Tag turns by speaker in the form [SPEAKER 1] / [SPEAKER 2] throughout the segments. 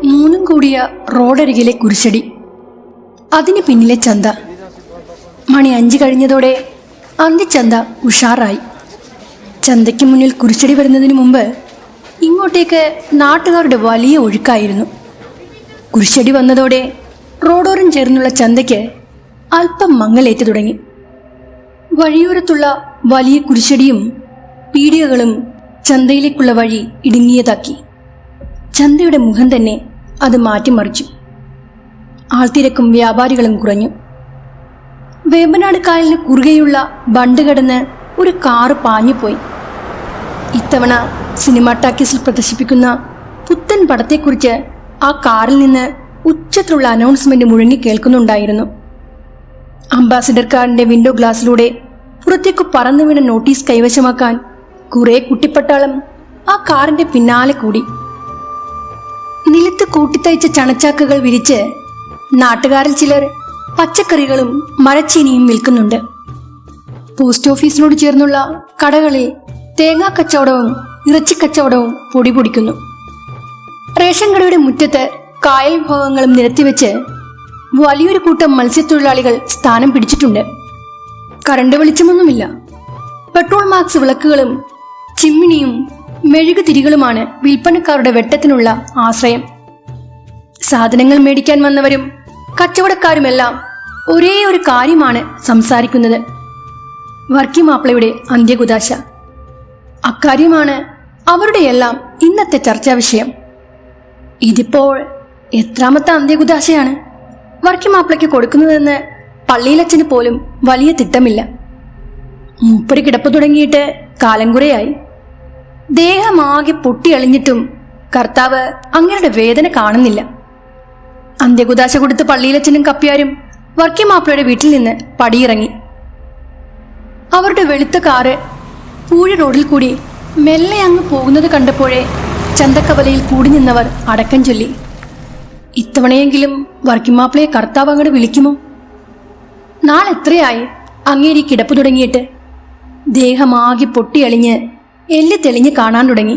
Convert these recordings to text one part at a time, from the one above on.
[SPEAKER 1] മൂന്നും കൂടിയ റോഡരികിലെ കുരിശടി, അതിന് പിന്നിലെ ചന്ത. മണി 5 കഴിഞ്ഞതോടെ അന്തിച്ചന്ത ഉഷാറായി. ചന്തയ്ക്ക് മുന്നിൽ കുരിശടി വരുന്നതിന് മുമ്പ് ഇങ്ങോട്ടേക്ക് നാട്ടുകാരുടെ വലിയ ഒഴുക്കായിരുന്നു. കുരിശടി വന്നതോടെ റോഡോരം ചേർന്നുള്ള ചന്തയ്ക്ക് അല്പം മങ്ങലേറ്റു തുടങ്ങി. വഴിയോരത്തുള്ള വലിയ കുരിശടിയും പീടികകളും ചന്തയിലേക്കുള്ള വഴി ഇടുങ്ങിയതാക്കി. ചന്തയുടെ മുഖം തന്നെ അത് മാറ്റിമറിച്ചു. ആൾത്തിരക്കും വ്യാപാരികളും കുറഞ്ഞു. വേമ്പനാട് കായലിന് കുറുകെയുള്ള ബണ്ട് കടന്ന് ഒരു കാറ് പാഞ്ഞുപോയി. ഇത്തവണ സിനിമ ടാക്കീസിൽ പ്രദർശിപ്പിക്കുന്ന പുത്തൻ പടത്തെക്കുറിച്ച് ആ കാറിൽ നിന്ന് ഉച്ചത്തിലുള്ള അനൗൺസ്മെന്റ് മുഴങ്ങി കേൾക്കുന്നുണ്ടായിരുന്നു. അംബാസിഡർ കാറിന്റെ വിൻഡോ ഗ്ലാസിലൂടെ പുറത്തേക്ക് പറന്നു വീണ നോട്ടീസ് കൈവശമാക്കാൻ കുറെ കുട്ടിപ്പട്ടാളം ആ കാറിന്റെ പിന്നാലെ കൂടി. നിലത്ത് കൂട്ടിത്തയ്ച്ച ചണച്ചാക്കുകൾ വിരിച്ച് നാട്ടുകാരിൽ ചിലർ പച്ചക്കറികളും മരച്ചീനിയും വിൽക്കുന്നുണ്ട്. പോസ്റ്റ് ഓഫീസിനോട് ചേർന്നുള്ള കടകളിൽ തേങ്ങാ കച്ചവടവും ഇറച്ചിക്കച്ചവടവും പൊടിപൊടിക്കുന്നു. റേഷൻ കടയുടെ മുറ്റത്ത് കായൽ വിഭവങ്ങളും നിരത്തിവെച്ച് വലിയൊരു കൂട്ടം മത്സ്യത്തൊഴിലാളികൾ സ്ഥാനം പിടിച്ചിട്ടുണ്ട്. കറണ്ട് വെളിച്ചമൊന്നുമില്ല. പെട്രോൾ മാക്സ് വിളക്കുകളും ചിമ്മിനിയും മെഴുകുതിരികളുമാണ് വിൽപ്പനക്കാരുടെ വെട്ടത്തിനുള്ള ആശ്രയം. സാധനങ്ങൾ മേടിക്കാൻ വന്നവരും കച്ചവടക്കാരുമെല്ലാം ഒരേ ഒരു കാര്യമാണ് സംസാരിക്കുന്നത്: വർക്കിമാപ്പിളയുടെ അന്ത്യകുദാശ. അക്കാര്യമാണ് അവരുടെയെല്ലാം ഇന്നത്തെ ചർച്ചാ വിഷയം. ഇതിപ്പോൾ എത്രാമത്തെ അന്ത്യകുദാശയാണ് വർക്കിമാപ്പിളയ്ക്ക് കൊടുക്കുന്നതെന്ന് പള്ളിയിലച്ഛന് പോലും വലിയ തിട്ടമില്ല. മൂപ്പര് കിടപ്പ് തുടങ്ങിയിട്ട് കാലം കുറയായി. ദേഹമാകെ പൊട്ടിയളിഞ്ഞിട്ടും കർത്താവ് അങ്ങയുടെ വേദന കാണുന്നില്ല. അന്ത്യകുദാശ കൊടുത്ത് പള്ളിയിലച്ഛനും കപ്പ്യാരും വർക്കിമാപ്പിളയുടെ വീട്ടിൽ നിന്ന് പടിയിറങ്ങി. അവരുടെ വെളുത്ത കാറ് പൂഴി റോഡിൽ കൂടി മെല്ലെ അങ്ങ് പോകുന്നത് കണ്ടപ്പോഴേ ചന്തക്കവലയിൽ കൂടി നിന്നവർ അടക്കം ചൊല്ലി: ഇത്തവണയെങ്കിലും വർക്കിമാപ്പിളയെ കർത്താവ് അങ്ങോട്ട് വിളിക്കുമോ? നാളെത്രയായി അങ്ങേരി കിടപ്പ് തുടങ്ങിയിട്ട്? ദേഹമാകെ പൊട്ടിയളിഞ്ഞ് എല്ല് തെളിഞ്ഞ് കാണാൻ തുടങ്ങി.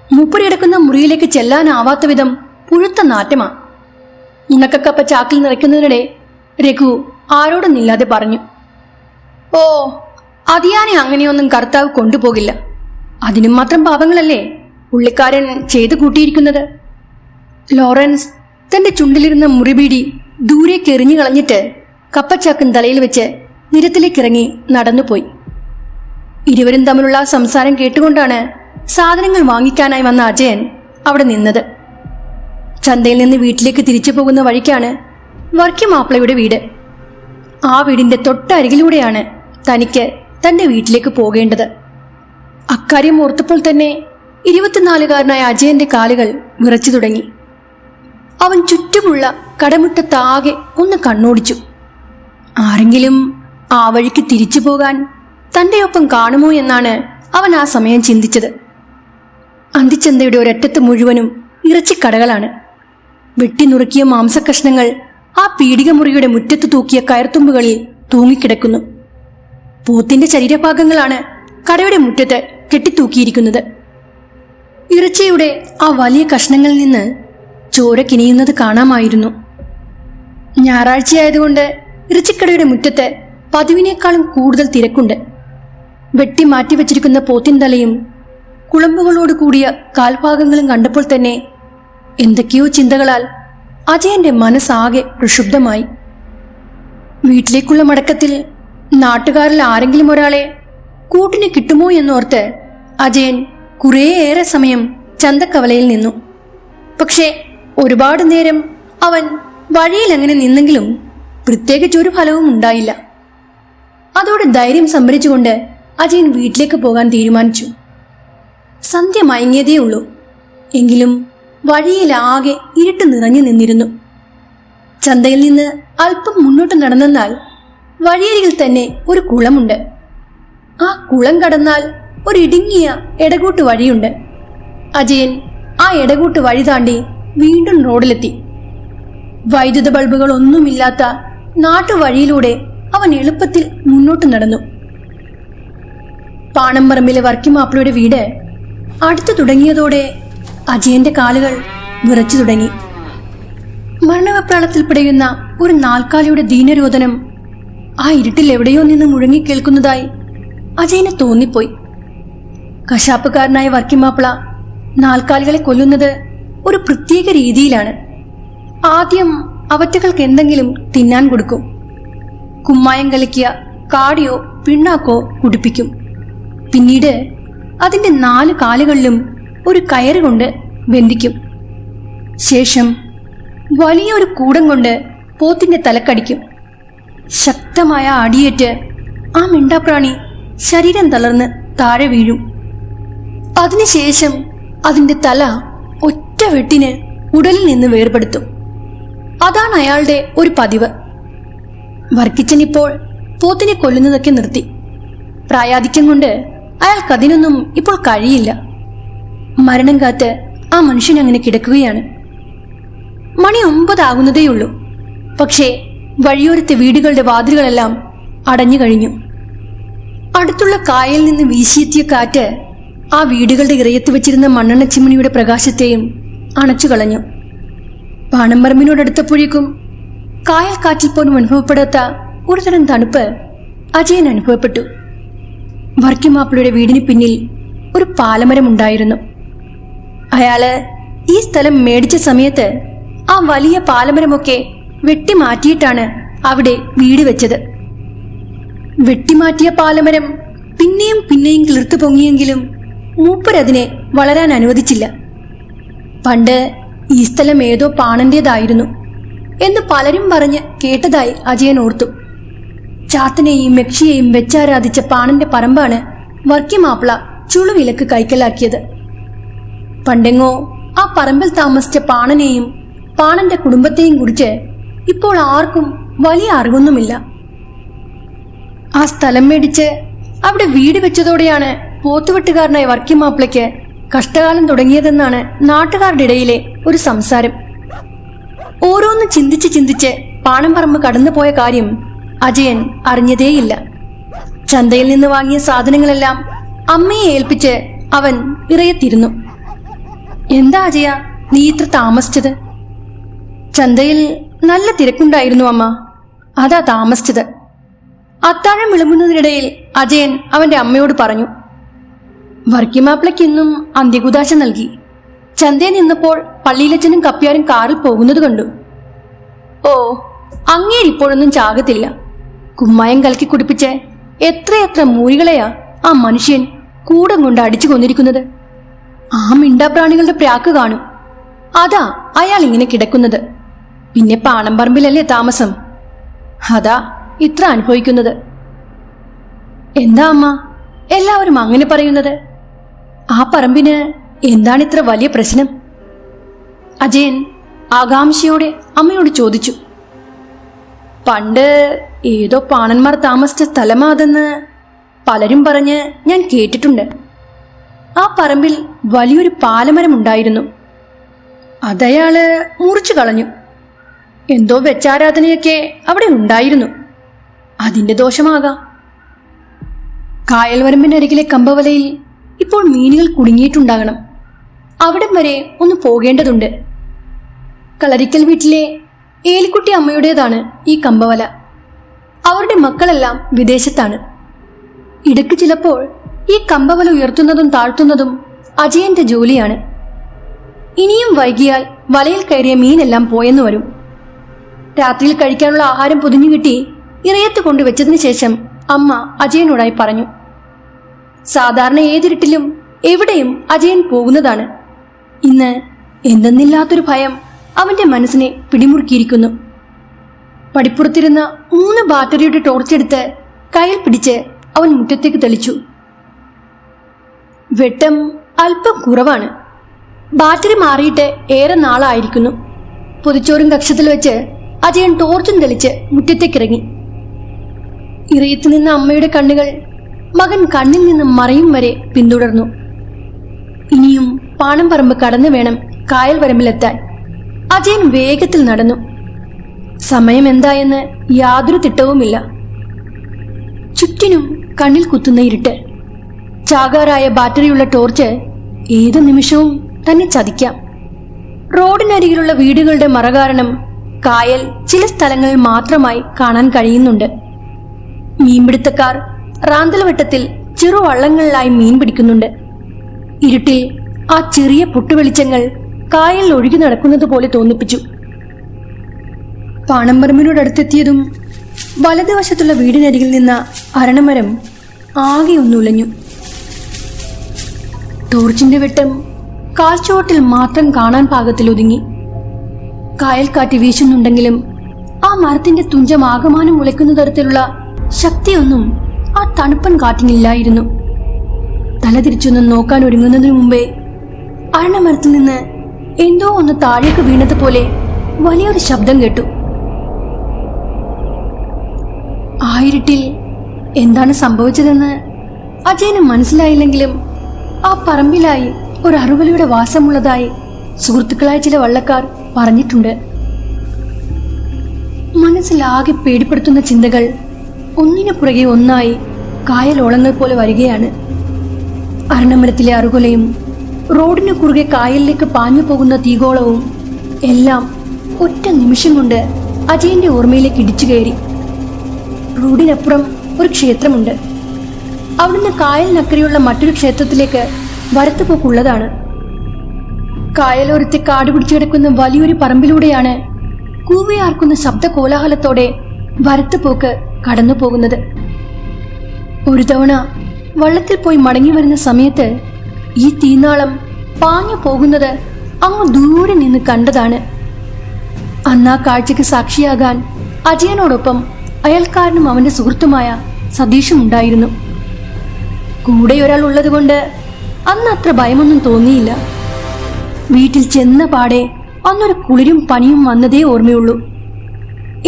[SPEAKER 1] മൂപ്പര് കിടക്കുന്ന മുറിയിലേക്ക് ചെല്ലാനാവാത്ത വിധം പുഴുത്ത നാറ്റമാ. ഉണക്കക്കപ്പ ചാക്കിൽ നിറയ്ക്കുന്നതിനിടെ രഘു ആരോടൊന്നില്ലാതെ പറഞ്ഞു: ഓ, അതിയാനെ അങ്ങനെയൊന്നും കർത്താവ് കൊണ്ടുപോകില്ല. അതിനും മാത്രം പാപങ്ങളല്ലേ പുള്ളിക്കാരൻ ചെയ്തു കൂട്ടിയിരിക്കുന്നത്. ലോറൻസ് തന്റെ ചുണ്ടിലിരുന്ന മുറിബീടി ദൂരേക്ക് എറിഞ്ഞു കളഞ്ഞിട്ട് കപ്പച്ചാക്കൻ തലയിൽ വെച്ച് നിരത്തിലേക്കിറങ്ങി നടന്നുപോയി. ഇരുവരും തമ്മിലുള്ള സംസാരം കേട്ടുകൊണ്ടാണ് സാധനങ്ങൾ വാങ്ങിക്കാനായി വന്ന അജയൻ അവിടെ നിന്നത്. ചന്തയിൽ നിന്ന് വീട്ടിലേക്ക് തിരിച്ചു പോകുന്ന വഴിക്കാണ് വർക്കിമാപ്പിളയുടെ വീട്. ആ വീടിന്റെ തൊട്ടരികിലൂടെയാണ് തനിക്ക് തന്റെ വീട്ടിലേക്ക് പോകേണ്ടത്. അക്കാര്യം ഓർത്തപ്പോൾ തന്നെ 24-കാരനായ അജയന്റെ കാലുകൾ വിറച്ചു തുടങ്ങി. അവൻ ചുറ്റുമുള്ള കടമുറ്റത്താകെ ഒന്ന് കണ്ണോടിച്ചു. ആരെങ്കിലും ആ വഴിക്ക് തിരിച്ചു പോകാൻ തന്റെ ഒപ്പം കാണുമോ എന്നാണ് അവൻ ആ സമയം ചിന്തിച്ചത്. അന്തിച്ചന്തയുടെ ഒരറ്റത്ത് മുഴുവനും ഇറച്ചിക്കടകളാണ്. വെട്ടിനുറുക്കിയ മാംസക്കഷ്ണങ്ങൾ ആ പീടിക മുറിയുടെ മുറ്റത്ത് തൂക്കിയ കയർത്തുമ്പുകളിൽ തൂങ്ങിക്കിടക്കുന്നു. പോത്തിന്റെ ശരീരഭാഗങ്ങളാണ് കടയുടെ മുറ്റത്ത് കെട്ടിത്തൂക്കിയിരിക്കുന്നത്. ഇറച്ചിയുടെ ആ വലിയ കഷ്ണങ്ങളിൽ നിന്ന് ചോര കിനിയുന്നത് കാണാമായിരുന്നു. ഞായറാഴ്ചയായതുകൊണ്ട് ഇറച്ചിക്കടയുടെ മുറ്റത്ത് പതിവിനേക്കാളും കൂടുതൽ തിരക്കുണ്ട്. വെട്ടി മാറ്റിവെച്ചിരിക്കുന്ന പോത്തിൻ തലയും കുളമ്പുകളോട് കൂടിയ കാൽഭാഗങ്ങളും കണ്ടപ്പോൾ തന്നെ എന്തൊക്കെയോ ചിന്തകളാൽ അജയന്റെ മനസ്സാകെ പ്രക്ഷുബ്ധമായി. വീട്ടിലേക്കുള്ള മടക്കത്തിൽ നാട്ടുകാരിൽ ആരെങ്കിലും ഒരാളെ കൂട്ടിന് കിട്ടുമോ എന്നോർത്ത് അജയൻ കുറേയേറെ സമയം ചന്തക്കവലയിൽ നിന്നു. പക്ഷേ ഒരുപാട് നേരം അവൻ വഴിയിൽ അങ്ങനെ നിന്നെങ്കിലും പ്രത്യേകിച്ചൊരു ഫലവും ഉണ്ടായില്ല. അതോടെ ധൈര്യം സംഭരിച്ചുകൊണ്ട് അജയൻ വീട്ടിലേക്ക് പോകാൻ തീരുമാനിച്ചു. സന്ധ്യ മയങ്ങിയതേ ഉള്ളൂ. എങ്കിലും വഴിയിലാകെ ഇരുട്ട് നിറഞ്ഞു നിന്നിരുന്നു. ചന്തയിൽ നിന്ന് അല്പം മുന്നോട്ട് നടന്നാൽ വഴിയരികിൽ തന്നെ ഒരു കുളമുണ്ട്. ആ കുളം കടന്നാൽ ഒരു ഇടുങ്ങിയ എടകൂട്ട് വഴിയുണ്ട്. അജയൻ ആ എടകൂട്ട് വഴി താണ്ടി വീണ്ടും റോഡിലെത്തി. വൈദ്യുത ബൾബുകൾ ഒന്നുമില്ലാത്ത നാട്ടുവഴിയിലൂടെ അവൻ എളുപ്പത്തിൽ മുന്നോട്ട് നടന്നു. പാണമ്പറമ്പിലെ വർക്കിമാപ്പിളയുടെ വീട് അടുത്തു തുടങ്ങിയതോടെ അജയന്റെ കാലുകൾ വിറച്ചു തുടങ്ങി. മരണവെപ്രാളത്തിൽ പിടയുന്ന ഒരു നാൽക്കാലിയുടെ ദീനരോദനം ആ ഇരുട്ടിൽ എവിടെയോ നിന്ന് മുഴങ്ങിക്കേൾക്കുന്നതായി അജയന് തോന്നിപ്പോയി. കശാപ്പുകാരനായ വർക്കിമാപ്പിള നാൽക്കാലികളെ കൊല്ലുന്നത് ഒരു പ്രത്യേക രീതിയിലാണ്. ആദ്യം അവറ്റകൾക്ക് എന്തെങ്കിലും തിന്നാൻ കൊടുക്കും. കുമ്മായം കലക്കിയ കാടിയോ പിണ്ണാക്കോ കുടിപ്പിക്കും. പിന്നീട് അതിന്റെ 4 കാലുകളിലും ഒരു കയറ് കൊണ്ട് ബന്ധിക്കും. ശേഷം വലിയൊരു കൂടം കൊണ്ട് പോത്തിന്റെ തലക്കടിക്കും. ശക്തമായ അടിയേറ്റ് ആ മിണ്ടാപ്രാണി ശരീരം തളർന്ന് താഴെ വീഴും. അതിനുശേഷം അതിന്റെ തല ഒറ്റ വെട്ടിന് ഉടലിൽ നിന്ന് വേർപെടുത്തും. അതാണ് അയാളുടെ ഒരു പതിവ്. വർക്കിച്ചൻ ഇപ്പോൾ പോത്തിനെ കൊല്ലുന്നതൊക്കെ നിർത്തി. പ്രായാധിക്യം കൊണ്ട് അയാൾക്കതിനൊന്നും ഇപ്പോൾ കഴിയില്ല. മരണം കാത്ത് ആ മനുഷ്യൻ അങ്ങനെ കിടക്കുകയാണ്. മണി 9 ആകുന്നതേയുള്ളൂ. പക്ഷേ വഴിയോരത്തെ വീടുകളുടെ വാതിലുകളെല്ലാം അടഞ്ഞു കഴിഞ്ഞു. അടുത്തുള്ള കായലിൽ നിന്ന് വീശിയെത്തിയ കാറ്റ് ആ വീടുകളുടെ ഇറയത്ത് വെച്ചിരുന്ന മണ്ണെണ്ണ ചിമ്മിണിയുടെ പ്രകാശത്തെയും അണച്ചു കളഞ്ഞു. പാണമ്പറമ്പിനോടടുത്തപ്പോഴേക്കും കായൽ കാറ്റിൽ പോലും അനുഭവപ്പെടാത്ത ഒരുതരം തണുപ്പ് അജയൻ അനുഭവപ്പെട്ടു. വർക്കിമാപ്പിളയുടെ വീടിന് പിന്നിൽ ഒരു പാലമരം ഉണ്ടായിരുന്നു. അയാള് ഈ സ്ഥലം മേടിച്ച സമയത്ത് ആ വലിയ പാലമരമൊക്കെ വെട്ടിമാറ്റിയിട്ടാണ് അവിടെ വീട് വെച്ചത്. വെട്ടിമാറ്റിയ പാലമരം പിന്നെയും പിന്നെയും കിളിർത്തു പൊങ്ങിയെങ്കിലും മൂപ്പരതിനെ വളരാൻ അനുവദിച്ചില്ല. പണ്ട് ഈ സ്ഥലം ഏതോ പാണന്റേതായിരുന്നു എന്ന് പലരും പറഞ്ഞ് കേട്ടതായി അജയൻ ഓർത്തു. ചാത്തനെയും യക്ഷിയെയും വെച്ചാരാധിച്ച പാണന്റെ പറമ്പാണ് വർക്കിമാപ്പിള ചുളുവിലക്ക് കൈക്കലാക്കിയത്. പണ്ടെങ്ങോ ആ പറമ്പിൽ താമസിച്ച പാണനെയും പാണന്റെ കുടുംബത്തെയും കുറിച്ച് ഇപ്പോൾ ആർക്കും വലിയ അറിവൊന്നുമില്ല. ആ സ്ഥലം മേടിച്ച് അവിടെ വീട് വെച്ചതോടെയാണ് പോത്തുവെട്ടുകാരനായ വർക്കിമാപ്പിളയ്ക്ക് കഷ്ടകാലം തുടങ്ങിയതെന്നാണ് നാട്ടുകാരുടെ ഇടയിലെ ഒരു സംസാരം. ഓരോന്ന് ചിന്തിച്ച് ചിന്തിച്ച് പാണംപറമ്പ് കടന്നുപോയ കാര്യം അജയൻ അറിഞ്ഞതേയില്ല. ചന്തയിൽ നിന്ന് വാങ്ങിയ സാധനങ്ങളെല്ലാം അമ്മയെ ഏൽപ്പിച്ച് അവൻ ഇറയത്തിരുന്നു. എന്താ അജയ, നീ ഇത്ര താമസിച്ചത്? ചന്തയിൽ നല്ല തിരക്കുണ്ടായിരുന്നു അമ്മ, അതാ താമസിച്ചത്. അത്താഴം വിളമ്പുന്നതിനിടയിൽ അജയൻ അവന്റെ അമ്മയോട് പറഞ്ഞു. വർക്കിമാപ്പിളയ്ക്ക് ഇന്നും അന്ത്യകുദാശ നൽകി. ചന്തയിൽ നിന്നപ്പോൾ പള്ളിയിലച്ചനും കപ്പ്യാരും കാറിൽ പോകുന്നത് കണ്ടു. ഓ, അങ്ങേരിപ്പോഴൊന്നും ചാകത്തില്ല. കുമ്മായം കലക്കി കുടിപ്പിച്ച് എത്രയെത്ര മൂരികളെയാ ആ മനുഷ്യൻ കൂടം കൊണ്ട് അടിച്ചു കൊന്നിരിക്കുന്നത്. ആ മിണ്ടാപ്രാണികളുടെ പ്രാക്ക് കാണും. അതാ അയാൾ ഇങ്ങനെ കിടക്കുന്നത്. പിന്നെ പാണംപറമ്പിലല്ലേ താമസം, അതാ ഇത്ര അനുഭവിക്കുന്നത്. എന്താ അമ്മ എല്ലാവരും അങ്ങനെ പറയുന്നത്? ആ പറമ്പിന് എന്താണിത്ര വലിയ പ്രശ്നം? അജയൻ ആകാംക്ഷയോടെ അമ്മയോട് ചോദിച്ചു. പണ്ട് ഏതോ പാണന്മാർ താമസിച്ച സ്ഥലമാതെന്ന് പലരും പറഞ്ഞ് ഞാൻ കേട്ടിട്ടുണ്ട്. ആ പറമ്പിൽ വലിയൊരു പാലമരം ഉണ്ടായിരുന്നു. അതയാള് മുറിച്ചു കളഞ്ഞു. എന്തോ വെച്ചാരാധനയൊക്കെ അവിടെ ഉണ്ടായിരുന്നു. അതിന്റെ ദോഷമാകാം. കായൽ വരമ്പിനരികിലെ കമ്പവലയിൽ ഇപ്പോൾ മീനുകൾ കുടുങ്ങിയിട്ടുണ്ടാകണം. അവിടം വരെ ഒന്ന് പോകേണ്ടതുണ്ട്. കളരിക്കൽ വീട്ടിലെ ഏലിക്കുട്ടി അമ്മയുടേതാണ് ഈ കമ്പവല. അവരുടെ മക്കളെല്ലാം വിദേശത്താണ്. ഇടയ്ക്ക് ചിലപ്പോൾ ഈ കമ്പവല ഉയർത്തുന്നതും താഴ്ത്തുന്നതും അജയന്റെ ജോലിയാണ്. ഇനിയും വൈകിയാൽ വലയിൽ കയറിയ മീനെല്ലാം പോയെന്ന് വരും. രാത്രിയിൽ കഴിക്കാനുള്ള ആഹാരം പൊതിഞ്ഞു കിട്ടി ഇറയത്ത് കൊണ്ടുവച്ചതിന് ശേഷം അമ്മ അജയനോടായി പറഞ്ഞു. സാധാരണ ഏതിരുട്ടിലും എവിടെയും അജയൻ പോകുന്നതാണ്. ഇന്ന് എന്തെന്നില്ലാത്തൊരു ഭയം അവന്റെ മനസ്സിനെ പിടിമുറുക്കിയിരിക്കുന്നു. പടിപ്പുറത്തിരുന്ന 3 ബാറ്ററിയുടെ ടോർച്ചെടുത്ത് കയ്യിൽ പിടിച്ച് അവൻ മുറ്റത്തേക്ക് തെളിച്ചു. വെട്ടം അല്പം കുറവാണ്. ബാറ്ററി മാറിയിട്ട് ഏറെ നാളായിരിക്കുന്നു. പൊതിച്ചോറും കക്ഷത്തിൽ വെച്ച് അജയൻ ടോർച്ചും തെളിച്ച് മുറ്റത്തേക്കിറങ്ങി. ഇറയത്ത് നിന്ന അമ്മയുടെ കണ്ണുകൾ മകൻ കണ്ണിൽ നിന്ന് മറയും വരെ പിന്തുടർന്നു. ഇനിയും പാണംപറമ്പ് കടന്നു വേണം കായൽ വരമ്പിലെത്താൻ. അജയൻ വേഗത്തിൽ നടന്നു. സമയം എന്തായെന്ന് യാതൊരു തിട്ടവുമില്ല. ചുറ്റിനും കണ്ണിൽ കുത്തുന്ന ഇരുട്ട്. ചാകാറായ ബാറ്ററിയുള്ള ടോർച്ച് ഏതു നിമിഷവും തന്നെ ചതിക്കാം. റോഡിനരികിലുള്ള വീടുകളുടെ മറ കാരണം കായൽ ചില സ്ഥലങ്ങളിൽ മാത്രമായി കാണാൻ കഴിയുന്നുണ്ട്. മീൻപിടുത്തക്കാർ റാന്തൽവട്ടത്തിൽ ചെറുവള്ളങ്ങളിലായി മീൻ പിടിക്കുന്നുണ്ട്. ഇരുട്ടിൽ ആ ചെറിയ പുട്ടുവെളിച്ചങ്ങൾ കായലിൽ ഒഴുകി നടക്കുന്നത് പോലെ തോന്നിപ്പിച്ചു. പാണമ്പറമ്പിനോടടുത്തെത്തിയതും വലതുവശത്തുള്ള വീടിനരികിൽ നിന്ന അരണമരം ആകെ ഒന്നുലഞ്ഞു. ടോർച്ചിന്റെ വെട്ടം കാൽച്ചുവട്ടിൽ മാത്രം കാണാൻ പാകത്തിൽ ഒതുങ്ങി. കായൽക്കാറ്റ് വീശുന്നുണ്ടെങ്കിലും ആ മരത്തിന്റെ തുഞ്ചം ആകമാനം മുളയ്ക്കുന്ന തരത്തിലുള്ള ശക്തിയൊന്നും ആ തണുപ്പൻ കാറ്റിനില്ലായിരുന്നു. തലതിരിച്ചൊന്നും നോക്കാൻ ഒരുങ്ങുന്നതിനു മുമ്പേ അരണമരത്തിൽ നിന്ന് എന്തോ ഒന്ന് താഴേക്ക് വീണതുപോലെ വലിയൊരു ശബ്ദം കേട്ടു. ആയിരുട്ടിൽ എന്താണ് സംഭവിച്ചതെന്ന് അജയന് മനസ്സിലായില്ലെങ്കിലും ആ പറമ്പിലായി ഒരു അറുവലയുടെ വാസമുള്ളതായി സുഹൃത്തുക്കളായ ചില വള്ളക്കാർ പറഞ്ഞിട്ടുണ്ട്. മനസ്സിലാകെ പേടിപ്പെടുത്തുന്ന ചിന്തകൾ ഒന്നിനു പുറകെ ഒന്നായി കായലോളങ്ങൾ പോലെ വരികയാണ്. അരണമരത്തിലെ അറുകൊലയും റോഡിനു കുറുകെ കായലിലേക്ക് പാഞ്ഞു പോകുന്ന തീഗോളവും എല്ലാം ഒറ്റ നിമിഷം കൊണ്ട് അജയന്റെ ഓർമ്മയിലേക്ക് ഇടിച്ചു കയറി. റോഡിനപ്പുറം ഒരു ക്ഷേത്രമുണ്ട്. അവിടുന്ന് കായലിനക്കരെയുള്ള മറ്റൊരു ക്ഷേത്രത്തിലേക്ക് വരത്തുപോക്കുള്ളതാണ്. കായലോരത്തെ കാട് പിടിച്ചു കിടക്കുന്ന വലിയൊരു പറമ്പിലൂടെയാണ് കൂവിയാർക്കുന്ന ശബ്ദ കോലാഹലത്തോടെ വരത്തുപോക്ക് കടന്നു പോകുന്നത്. ഒരു തവണ വള്ളത്തിൽ പോയി മടങ്ങി വരുന്ന സമയത്ത് ഈ തീനാളം പാഞ്ഞു പോകുന്നത് അങ്ങ് ദൂരെ നിന്ന് കണ്ടതാണ്. അന്ന് ആ കാഴ്ചയ്ക്ക് സാക്ഷിയാകാൻ അജയനോടൊപ്പം അയൽക്കാരനും അവന്റെ സുഹൃത്തുമായ സതീഷും ഉണ്ടായിരുന്നു. കൂടെ ഒരാൾ ഉള്ളതുകൊണ്ട് അന്ന് അത്ര ഭയമൊന്നും തോന്നിയില്ല. വീട്ടിൽ ചെന്ന പാടെ അന്നൊരു കുളിരും പനിയും വന്നതേ ഓർമ്മയുള്ളൂ.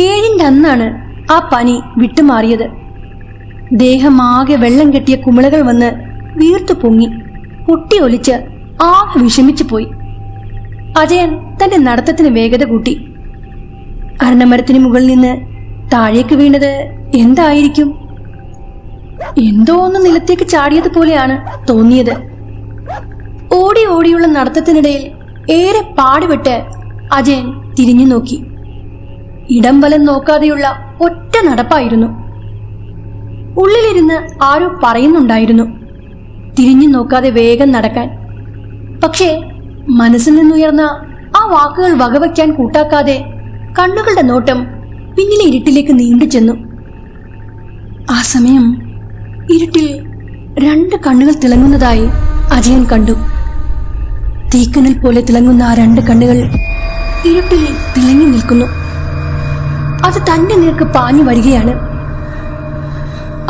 [SPEAKER 1] 7-ന്റെ അന്നാണ് ആ പനി വിട്ടുമാറിയത്. ദേഹമാകെ വെള്ളം കെട്ടിയ കുമിളകൾ വന്ന് വീർത്തു പൊങ്ങി പൊട്ടിയൊലിച്ച് ആകെ വിഷമിച്ചു പോയി. അജയൻ തന്റെ നടത്തത്തിന് വേഗത കൂട്ടി. അരണമരത്തിന് മുകളിൽ നിന്ന് താഴേക്ക് വീണത് എന്തായിരിക്കും? എന്തോ ഒന്ന് നിലത്തേക്ക് ചാടിയതുപോലെയാണ് തോന്നിയത്. ഓടി ഓടിയുള്ള നടത്തത്തിനിടയിൽ ഏറെ പാടുപെട്ട് അജയൻ തിരിഞ്ഞു നോക്കി. ഇടം വലം നോക്കാതെയുള്ള ഒറ്റ നടപ്പായിരുന്നു. ഉള്ളിലിരുന്ന് ആരോ പറയുന്നുണ്ടായിരുന്നു തിരിഞ്ഞു നോക്കാതെ വേഗം നടക്കാൻ. പക്ഷേ മനസ്സിൽ നിന്നുയർന്ന ആ വാക്കുകൾ വകവയ്ക്കാൻ കൂട്ടാക്കാതെ കണ്ണുകളുടെ നോട്ടം പിന്നിലെ ഇരുട്ടിലേക്ക് നീണ്ടു ചെന്നു. ആ സമയം ഇരുട്ടിൽ 2 കണ്ണുകൾ തിളങ്ങുന്നതായി അജയൻ കണ്ടു. തീക്കനൽ പോലെ തിളങ്ങുന്ന ആ 2 കണ്ണുകൾ ഇരുട്ടിൽ തിളങ്ങി നിൽക്കുന്നു. അത് തന്റെ നേർക്ക് പാഞ്ഞു വരികയാണ്.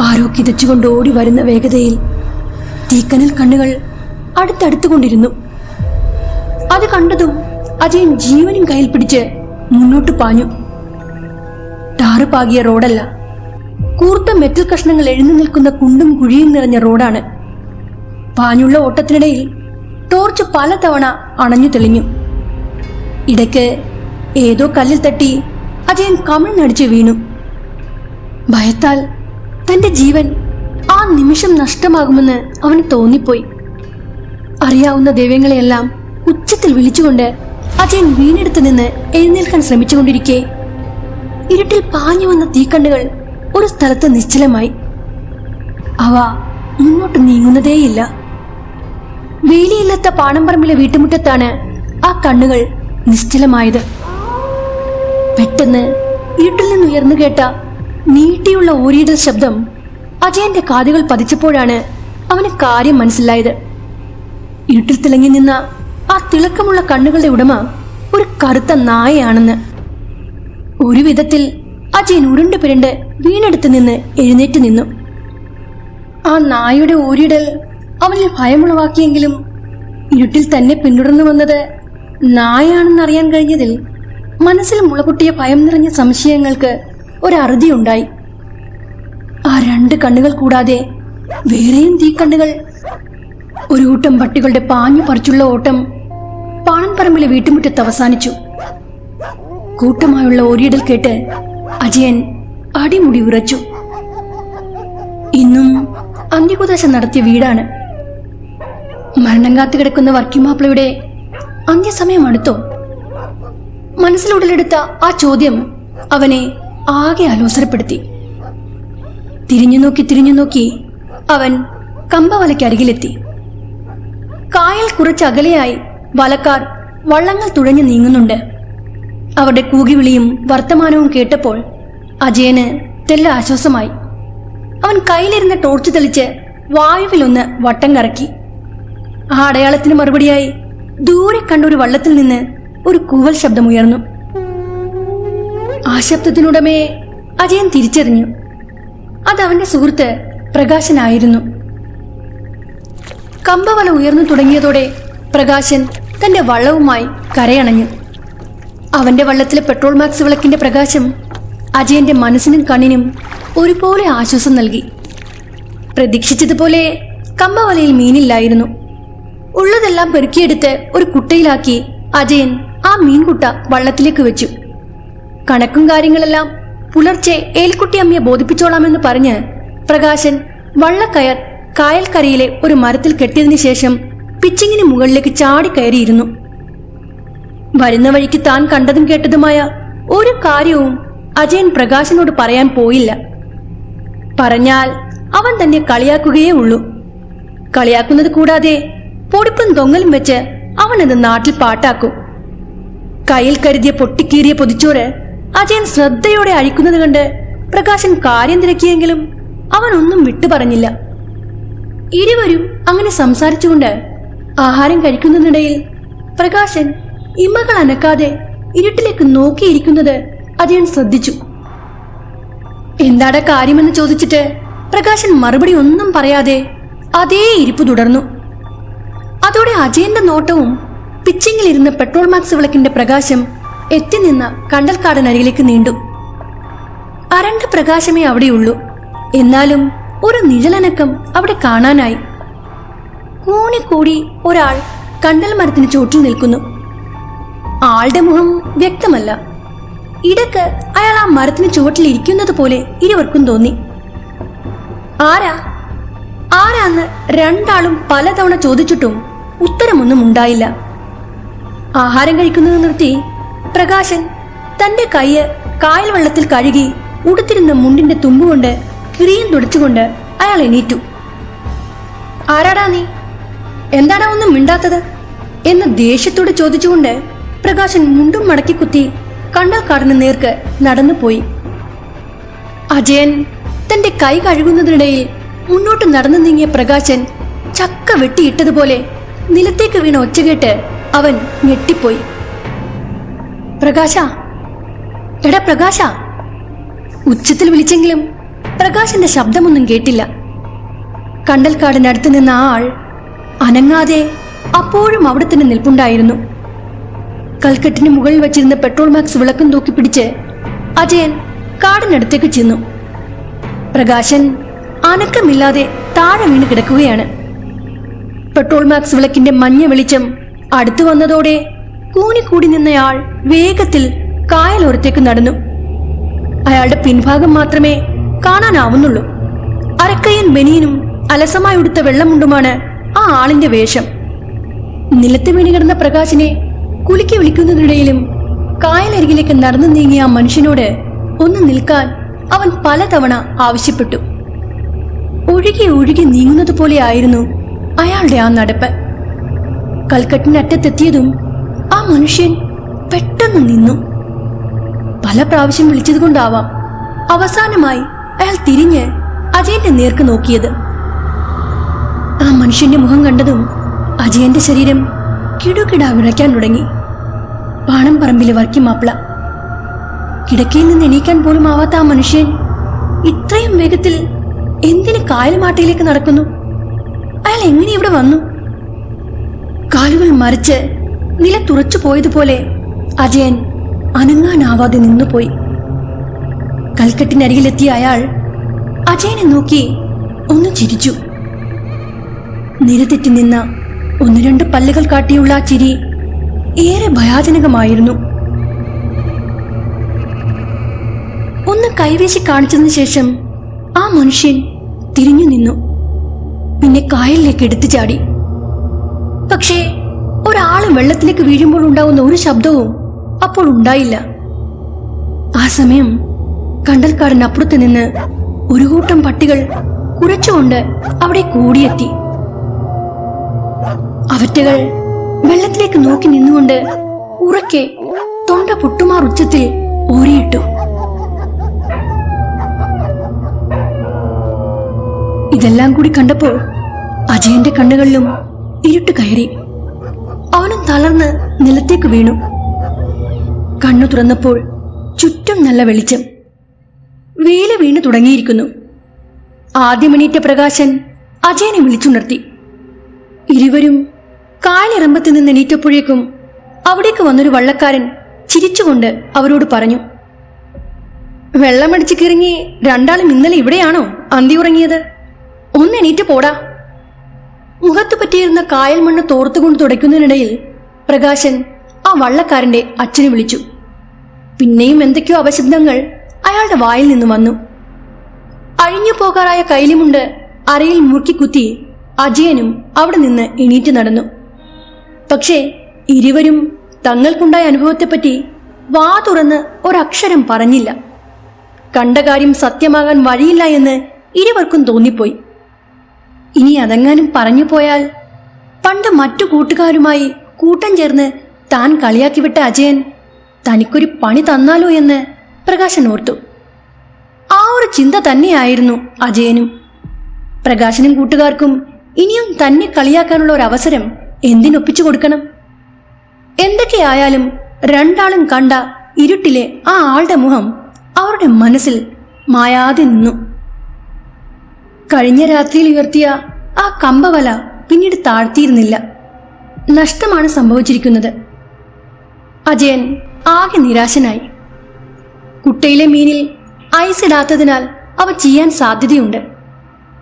[SPEAKER 1] ആരോ കിതച്ചുകൊണ്ട് ഓടി വരുന്ന വേഗതയിൽ തീക്കനൽ കണ്ണുകൾ അടുത്തടുത്തുകൊണ്ടിരുന്നു. അത് കണ്ടതും അജയൻ ജീവനും കയ്യിൽ പിടിച്ച് മുന്നോട്ട് പാഞ്ഞു. ടാറുപാകിയ റോഡല്ല, കൂർത്ത മെറ്റൽ കഷ്ണങ്ങൾ എഴുന്നു നിൽക്കുന്ന കുണ്ടും കുഴിയും നിറഞ്ഞ റോഡാണ്. പാഞ്ഞുള്ള ഓട്ടത്തിനിടയിൽ ടോർച്ച് പലതവണ അണഞ്ഞു തെളിഞ്ഞു. ഇടയ്ക്ക് ഏതോ കല്ലിൽ തട്ടി അജയൻ കമിഴ്ന്നടിച്ച് വീണു. ഭയത്താൽ തന്റെ ജീവൻ ആ നിമിഷം നഷ്ടമാകുമെന്ന് അവന് തോന്നിപ്പോയി. അറിയാവുന്ന ദൈവങ്ങളെയെല്ലാം ഉച്ചത്തിൽ വിളിച്ചുകൊണ്ട് അജയൻ വീണെടുത്ത് നിന്ന് എഴുന്നേൽക്കാൻ ശ്രമിച്ചുകൊണ്ടിരിക്കെ ഇരുട്ടിൽ പാഞ്ഞു വന്ന തീക്കണ്ണുകൾ ഒരു സ്ഥലത്ത് നിശ്ചലമായി. അവ മുന്നോട്ട് നീങ്ങുന്നതേയില്ല. വേലിയില്ലാത്ത പാണമ്പറമ്പിലെ വീട്ടുമുറ്റത്താണ് ആ കണ്ണുകൾ നിശ്ചലമായത്. പെട്ടെന്ന് ഇരുട്ടിൽ നിന്ന് ഉയർന്നു കേട്ട നീട്ടിയുള്ള ഓരിയിടൽ ശബ്ദം അജയന്റെ കാതുകൾ പതിച്ചപ്പോഴാണ് അവന് കാര്യം മനസ്സിലായത്. ഇരുട്ടിൽ തിളങ്ങി നിന്ന ആ തിളക്കമുള്ള കണ്ണുകളുടെ ഉടമ ഒരു കറുത്ത നായയാണെന്ന്. ഒരു വിധത്തിൽ അജയൻ ഉരുണ്ടു പിരണ്ട് വീണെടുത്ത് നിന്ന് എഴുന്നേറ്റ് നിന്നു. ആ നായയുടെ ഓരിയിടൽ അവനിൽ ഭയമുളവാക്കിയെങ്കിലും ഇരുട്ടിൽ തന്നെ പിന്തുടർന്നു വന്നത് നായാണെന്നറിയാൻ കഴിഞ്ഞതിൽ മനസ്സിൽ മുളപൊട്ടിയ ഭയം നിറഞ്ഞ സംശയങ്ങൾക്ക് ഒരറുതിയുണ്ടായി. ആ 2 കണ്ണുകൾ കൂടാതെ വേറെയും തീക്കണ്ണുകൾ. ഒരു കൂട്ടം പട്ടികളുടെ പാഞ്ഞു പറിച്ചുള്ള ഓട്ടം പാണൻപറമ്പിലെ വീട്ടുമുറ്റത്ത് അവസാനിച്ചു. കൂട്ടമായുള്ള ഓരിയിടൽ കേട്ട് അജയൻ അടിമുടി ഉറച്ചു. ഇന്നും അന്ത്യകുദാശ നടത്തിയ വീടാണ്. മരണം കാത്തു കിടക്കുന്ന വർക്കിമാപ്പിളയുടെ അന്ത്യസമയം അടുത്തോ? മനസ്സിലുടലെടുത്ത ആ ചോദ്യം അവനെ ആകെ അലോസരപ്പെടുത്തി. തിരിഞ്ഞു നോക്കി അവൻ കമ്പവലയ്ക്കരികിലെത്തി. കായൽ കുറച്ചകലെയായി വലക്കാർ വള്ളങ്ങൾ തുഴഞ്ഞു നീങ്ങുന്നുണ്ട്. അവരുടെ കൂകിവിളിയും വർത്തമാനവും കേട്ടപ്പോൾ അജയന് തെല്ല ആശ്വാസമായി. അവൻ കയ്യിലിരുന്ന ടോർച്ച് തെളിച്ച് വായുവിലൊന്ന് വട്ടം കറക്കി. ആ അടയാളത്തിന് മറുപടിയായി ദൂരെ കണ്ടൊരു വള്ളത്തിൽ നിന്ന് ഒരു കൂവൽ ശബ്ദമുയർന്നു. ആ ശബ്ദത്തിനുടമയെ അജയൻ തിരിച്ചറിഞ്ഞു. അതവന്റെ സുഹൃത്ത് പ്രകാശനായിരുന്നു. കമ്പവല ഉയർന്നു തുടങ്ങിയതോടെ പ്രകാശൻ തന്റെ വള്ളവുമായി കരയണഞ്ഞു. അവന്റെ വള്ളത്തിലെ പെട്രോൾ മാക്സ് വിളക്കിന്റെ പ്രകാശം അജയന്റെ മനസ്സിനും കണ്ണിനും ഒരുപോലെ ആശ്വാസം നൽകി. പ്രതീക്ഷിച്ചതുപോലെ കമ്പവലയിൽ മീനില്ലായിരുന്നു. ഉള്ളതെല്ലാം പെറുക്കിയെടുത്ത് ഒരു കുട്ടയിലാക്കി അജയൻ ആ മീൻകുട്ട വള്ളത്തിലേക്ക് വെച്ചു. കണക്കും കാര്യങ്ങളെല്ലാം പുലർച്ചെ ഏൽക്കുട്ടി അമ്മയെ ബോധിപ്പിച്ചോളാമെന്ന് പറഞ്ഞ് പ്രകാശൻ വള്ളക്കയർ കായൽക്കരയിലെ ഒരു മരത്തിൽ കെട്ടിയതിനു ശേഷം പിച്ചിങ്ങിന് മുകളിലേക്ക് ചാടിക്കയറിയിരുന്നു. വരുന്ന വഴിക്ക് താൻ കണ്ടതും കേട്ടതുമായ ഒരു കാര്യവും അജയൻ പ്രകാശനോട് പറയാൻ പോയില്ല. പറഞ്ഞാൽ അവൻ തന്നെ കളിയാക്കുകയേ ഉള്ളൂ. കളിയാക്കുന്നത് കൂടാതെ പൊടിപ്പും തൊങ്ങലും വെച്ച് അവനത് നാട്ടിൽ പാട്ടാക്കും. കയ്യിൽ കരുതിയ പൊട്ടിക്കീറിയ പൊതിച്ചോറ് അജയൻ ശ്രദ്ധയോടെ അഴിക്കുന്നത് കണ്ട് പ്രകാശൻ കാര്യം തിരക്കിയെങ്കിലും അവനൊന്നും വിട്ടു പറഞ്ഞില്ല. ഇരുവരും അങ്ങനെ സംസാരിച്ചുകൊണ്ട് ആഹാരം കഴിക്കുന്നതിനിടയിൽ പ്രകാശൻ ഇമകൾ അനക്കാതെ ഇരുട്ടിലേക്ക് നോക്കിയിരിക്കുന്നത് അജയൻ ശ്രദ്ധിച്ചു. എന്താടാ കാര്യമെന്ന് ചോദിച്ചിട്ട് പ്രകാശൻ മറുപടി ഒന്നും പറയാതെ അതേ ഇരിപ്പ് തുടർന്നു. അതോടെ അജയന്റെ നോട്ടവും പിച്ചിങ്ങിലിരുന്ന പെട്രോൾ മാക്സ് വിളക്കിന്റെ പ്രകാശം എത്തി നിന്ന കണ്ടൽക്കാടനരികിലേക്ക് നീണ്ടു. അരണ്ട പ്രകാശമേ അവിടെയുള്ളൂ. എന്നാലും ഒരു നിഴലനക്കം അവിടെ കാണാനായി. കൂണിക്കൂടി ഒരാൾ കണ്ടൽ മരത്തിന് ചോട്ടിൽ നിൽക്കുന്നു. ആളുടെ മുഖം വ്യക്തമല്ല. ഇടക്ക് അയാൾ ആ മരത്തിന് ചുവട്ടിൽ ഇരിക്കുന്നത് പോലെ ഇരുവർക്കും തോന്നി. ആരാന്ന് രണ്ടാളും പലതവണ ചോദിച്ചിട്ടും ഉത്തരമൊന്നും ഉണ്ടായില്ല. ആഹാരം കഴിക്കുന്നത് നിർത്തി പ്രകാശൻ തന്റെ കൈയ്യ് കായൽ വെള്ളത്തിൽ കഴുകി ഉടുത്തിരുന്ന മുണ്ടിന്റെ തുമ്പുകൊണ്ട് കിറിയും തുടച്ചുകൊണ്ട് അയാൾ എണീറ്റു. ആരാടാ നീ? എന്താടാ ഒന്നും മിണ്ടാത്തത് എന്ന് ദേഷ്യത്തോട് ചോദിച്ചുകൊണ്ട് പ്രകാശൻ മുണ്ടും മടക്കി കുത്തി കണ്ടൽക്കാടിന് നേർക്ക് നടന്നുപോയി. അജയൻ തന്റെ കൈ കഴുകുന്നതിനിടയിൽ മുന്നോട്ട് നടന്നു നീങ്ങിയ പ്രകാശൻ ചക്ക വെട്ടിയിട്ടതുപോലെ നിലത്തേക്ക് വീണ ഒച്ച കേട്ട് അവൻ ഞെട്ടിപ്പോയി. പ്രകാശ, എടാ പ്രകാശ! ഉച്ചത്തിൽ വിളിച്ചെങ്കിലും പ്രകാശന്റെ ശബ്ദമൊന്നും കേട്ടില്ല. കണ്ടൽക്കാടിനടുത്ത് നിന്ന ആൾ അനങ്ങാതെ അപ്പോഴും അവിടെ തന്നെ നിൽപ്പുണ്ടായിരുന്നു. കൽക്കെട്ടിന് മുകളിൽ വച്ചിരുന്ന പെട്രോൾ മാക്സ് വിളക്കും തൂക്കി പിടിച്ച് അജയൻ കാടിനടുത്തേക്ക് ചെന്നു. പ്രകാശൻ അനക്കമില്ലാതെ താഴെ വീണ് കിടക്കുകയാണ്. പെട്രോൾ മാക്സ് വിളക്കിന്റെ മഞ്ഞ വെളിച്ചം അടുത്തു വന്നതോടെ കൂനിക്കൂടി നിന്നയാൾ വേഗത്തിൽ കായലോരത്തേക്ക് നടന്നു. അയാളുടെ പിൻഭാഗം മാത്രമേ കാണാനാവുന്നുള്ളൂ. അരക്കയ്യൻ ബനിയനും അലസമായി ഉടുത്ത വെള്ളമുണ്ടുമാണ് ആ ആളിന്റെ വേഷം. നിലത്ത് വീണ് കിടന്ന പ്രകാശിനെ കുലുക്കി വിളിക്കുന്നതിനിടയിലും കായലരികിലേക്ക് നടന്നു നീങ്ങിയ ആ മനുഷ്യനോട് ഒന്ന് നിൽക്കാൻ അവൻ പലതവണ ആവശ്യപ്പെട്ടു. ഒഴുകി ഒഴുകി നീങ്ങുന്നത് പോലെയായിരുന്നു അയാളുടെ ആ നടപ്പ്. കൽക്കെട്ടിനറ്റത്തെത്തിയതും ആ മനുഷ്യൻ പെട്ടെന്ന് നിന്നു. പല പ്രാവശ്യം വിളിച്ചതുകൊണ്ടാവാം അവസാനമായി അയാൾ തിരിഞ്ഞ് അജയന്റെ നേർക്ക് നോക്കിയത്. ആ മനുഷ്യന്റെ മുഖം കണ്ടതും അജയന്റെ ശരീരം കിടുകിടാ വിറയ്ക്കാൻ തുടങ്ങി. പാണംപറമ്പിലെ വർക്കി മാപ്പിള. കിടക്കയിൽ നിന്ന് എണീക്കാൻ പോലും ആവാത്ത ആ മനുഷ്യൻ ഇത്രയും വേഗത്തിൽ എന്തിന് കായൽമാട്ടയിലേക്ക് നടക്കുന്നു? അയാൾ എങ്ങനെ ഇവിടെ വന്നു? കാലുകൾ മറിച്ച് നിലത്തുറച്ചു പോയതുപോലെ അജയൻ അനങ്ങാനാവാതെ നിന്നുപോയി. കൽക്കെട്ടിനരികിലെത്തിയ അയാൾ അജയനെ നോക്കി ഒന്ന് ചിരിച്ചു. നിരതെറ്റി നിന്ന ഒന്ന് രണ്ട് പല്ലുകൾ കാട്ടിയുള്ള ആ ചിരി ഏറെ ഭയാനകമായിരുന്നു. ഒന്ന് കൈവീശി കാണിച്ചതിന് ശേഷം ആ മനുഷ്യൻ തിരിഞ്ഞു നിന്നു. പിന്നെ കായലിലേക്ക് എടുത്തു ചാടി. പക്ഷേ ഒരാള് വെള്ളത്തിലേക്ക് വീഴുമ്പോൾ ഉണ്ടാവുന്ന ഒരു ശബ്ദവും അപ്പോൾ ഉണ്ടായില്ല. ആ സമയം കണ്ടൽക്കാടിനപ്പുറത്ത് നിന്ന് ഒരു കൂട്ടം പട്ടികൾ കുരച്ചുകൊണ്ട് അവിടെ കൂടിയെത്തി. അവറ്റകൾ വെള്ളത്തിലേക്ക് നോക്കി നിന്നുകൊണ്ട് ഉറക്കെ തൊണ്ട പൊട്ടുമാർ ഉച്ചത്തിൽ ഓരിയിട്ടു. ഇതെല്ലാം കൂടി കണ്ടപ്പോൾ അജയന്റെ കണ്ണുകളിലും ഇരുട്ട് കയറി. അവനും തളർന്ന് നിലത്തേക്ക് വീണു. കണ്ണു തുറന്നപ്പോൾ ചുറ്റും നല്ല വെളിച്ചം. വേല വീണു തുടങ്ങിയിരിക്കുന്നു. ആദ്യമെണീറ്റ പ്രകാശൻ അജയനെ വിളിച്ചുണർത്തി. ഇരുവരും കാലിറമ്പത്തിൽ നിന്ന് എണീറ്റപ്പോഴേക്കും അവിടേക്ക് വന്നൊരു വള്ളക്കാരൻ ചിരിച്ചുകൊണ്ട് അവരോട് പറഞ്ഞു, വെള്ളമടിച്ച് കിറങ്ങി രണ്ടാളും ഇന്നലെ ഇവിടെയാണോ അന്തി ഉറങ്ങിയത്? ഒന്നെണീറ്റ് പോടാ. മുഖത്ത് പറ്റിയിരുന്ന കായൽ മണ്ണ് തോർത്തുകൊണ്ട് തുടയ്ക്കുന്നതിനിടയിൽ പ്രകാശൻ ആ വള്ളക്കാരന്റെ അച്ഛനെ വിളിച്ചു. പിന്നെയും എന്തൊക്കെയോ അപശബ്ദങ്ങൾ അയാളുടെ വായിൽ നിന്ന് വന്നു. അഴിഞ്ഞു പോകാറായ കൈലിമുണ്ട് അരയിൽ മുറുക്കിക്കുത്തി അജയനും അവിടെ നിന്ന് എണീറ്റ് നടന്നു. പക്ഷേ ഇരുവരും തങ്ങൾക്കുണ്ടായ അനുഭവത്തെപ്പറ്റി വാ തുറന്ന് ഒരക്ഷരം പറഞ്ഞില്ല. കണ്ട കാര്യം സത്യമാകാൻ വഴിയില്ല എന്ന് ഇരുവർക്കും തോന്നിപ്പോയി. ഇനി അതെങ്ങാനും പറഞ്ഞു പോയാൽ പണ്ട് മറ്റു കൂട്ടുകാരുമായി കൂട്ടം ചേർന്ന് താൻ കളിയാക്കി വിട്ട അജയൻ തനിക്കൊരു പണി തന്നാലോ എന്ന് പ്രകാശൻ ഓർത്തു. ആ ഒരു ചിന്ത തന്നെയായിരുന്നു അജയനും. പ്രകാശനും കൂട്ടുകാർക്കും ഇനിയും തന്നെ കളിയാക്കാനുള്ള ഒരു അവസരം എന്തിനൊപ്പിച്ചു കൊടുക്കണം? എന്തൊക്കെയായാലും രണ്ടാളും കണ്ട ഇരുട്ടിലെ ആ ആളുടെ മുഖം അവരുടെ മനസ്സിൽ മായാതെ നിന്നു. കഴിഞ്ഞ രാത്രിയിൽ ഉയർത്തിയ ആ കമ്പവല പിന്നീട് താഴ്ത്തിയിരുന്നില്ല. നഷ്ടമാണ് സംഭവിച്ചിരിക്കുന്നത്. അജയൻ ആകെ നിരാശനായി. കുട്ടയിലെ മീനിൽ ഐസ് ഇടാത്തതിനാൽ അവ ചെയ്യാൻ സാധ്യതയുണ്ട്.